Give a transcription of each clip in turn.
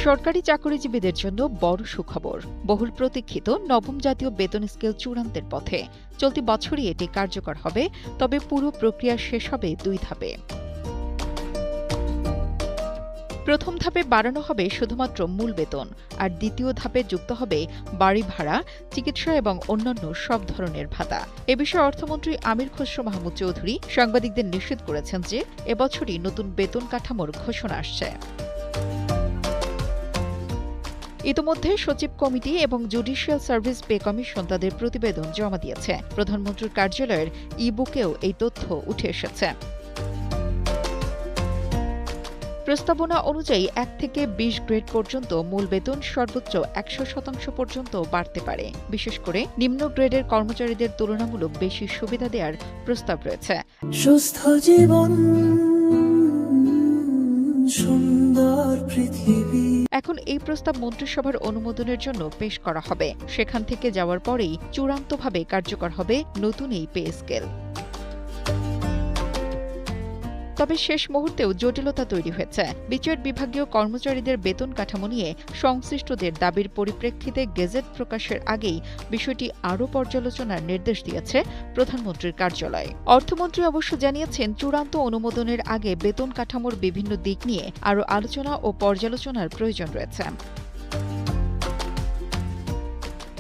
সরকারি চাকরিজীবীদের জন্য বড় সুখবর। বহুল প্রতীক্ষিত নবম জাতীয় বেতন স্কেল চূড়ান্তের পথে। চলতি বছরই এটি কার্যকর হবে, তবে পুরো প্রক্রিয়া শেষ হবে 2 ধাপে। প্রথম ধাপে বাড়ানো হবে শুধুমাত্র মূল বেতন, আর দ্বিতীয় ধাপে যুক্ত হবে বাড়ি ভাড়া, চিকিৎসা এবং অন্যান্য সব ধরনের ভাতা। এ বিষয়ে অর্থমন্ত্রী আমির খসরু মাহমুদ চৌধুরী সাংবাদিকদের নিশ্চিত করেছেন যে এবছরই নতুন বেতন কাঠামোর ঘোষণা আসছে। ইতোমধ্যে সচিব কমিটি এবং জুডিশিয়াল সার্ভিস পে কমিশন তাদের প্রতিবেদন জমা দিয়েছে। প্রধানমন্ত্রীর কার্যালয়ের ই-বুকেও এই তথ্য উঠে এসেছে। প্রস্তাবনা অনুযায়ী 1 থেকে 20 গ্রেড পর্যন্ত মূল বেতন সর্বোচ্চ 100% পর্যন্ত বাড়তে পারে। বিশেষ করে নিম্ন গ্রেডের কর্মচারীদের তুলনামূলক বেশি সুবিধা দেওয়ার প্রস্তাব রয়েছে। সুস্থ জীবন, সুন্দর পৃথিবী। এখন এই প্রস্তাব মন্ত্রিসভার অনুমোদনের জন্য পেশ করা হবে। সেখান থেকে যাওয়ার পরেই চূড়ান্তভাবে কার্যকর হবে নতুন এই পে স্কেল। তবে শেষ মুহূর্তেও জটিলতা তৈরি হয়েছে। বিচের বিভাগীয় কর্মচারীদের বেতন কাঠামো নিয়ে সংশ্লিষ্টদের দাবির পরিপ্রেক্ষিতে গেজেট প্রকাশের আগেই বিষয়টি আরও পর্যালোচনার নির্দেশ দিয়েছে প্রধানমন্ত্রীর কার্যালয়। অর্থমন্ত্রী অবশ্য জানিয়েছেন, চূড়ান্ত অনুমোদনের আগে বেতন কাঠামোর বিভিন্ন দিক নিয়ে আরও আলোচনা ও পর্যালোচনার প্রয়োজন রয়েছে।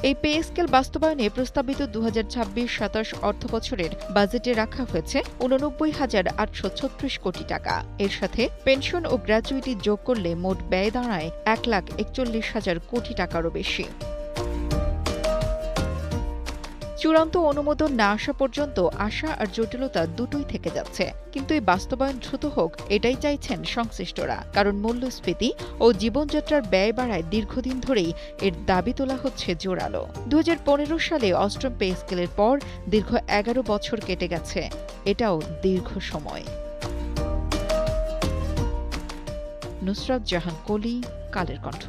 এই পে স্কেল বাস্তবায়নে প্রস্তাবিত 2026-27 অর্থবছরের বাজেটে রাখা হয়েছে 89,836 কোটি টাকা। এর সাথে পেনশন ও গ্র্যাচুইটি যোগ করলে মোট ব্যয় দাঁড়ায় 1,41,000 কোটি টাকারও বেশি। চূড়ান্ত অনুমোদন না আসা পর্যন্ত আশা আর জটিলতা দুটোই থেকে যাচ্ছে। কিন্তু এই বাস্তবায়ন দ্রুত হোক, এটাই চাইছেন সংশ্লিষ্টরা। কারণ মূল্যস্ফীতি ও জীবনযাত্রার ব্যয় বাড়ায় দীর্ঘদিন ধরেই এর দাবি তোলা হচ্ছে জোরালো। 2015 সালে অষ্টম পে স্কেলের পর দীর্ঘ 11 বছর কেটে গেছে। এটাও দীর্ঘ সময়। নুসরাত জাহান কলি, কালের কণ্ঠ।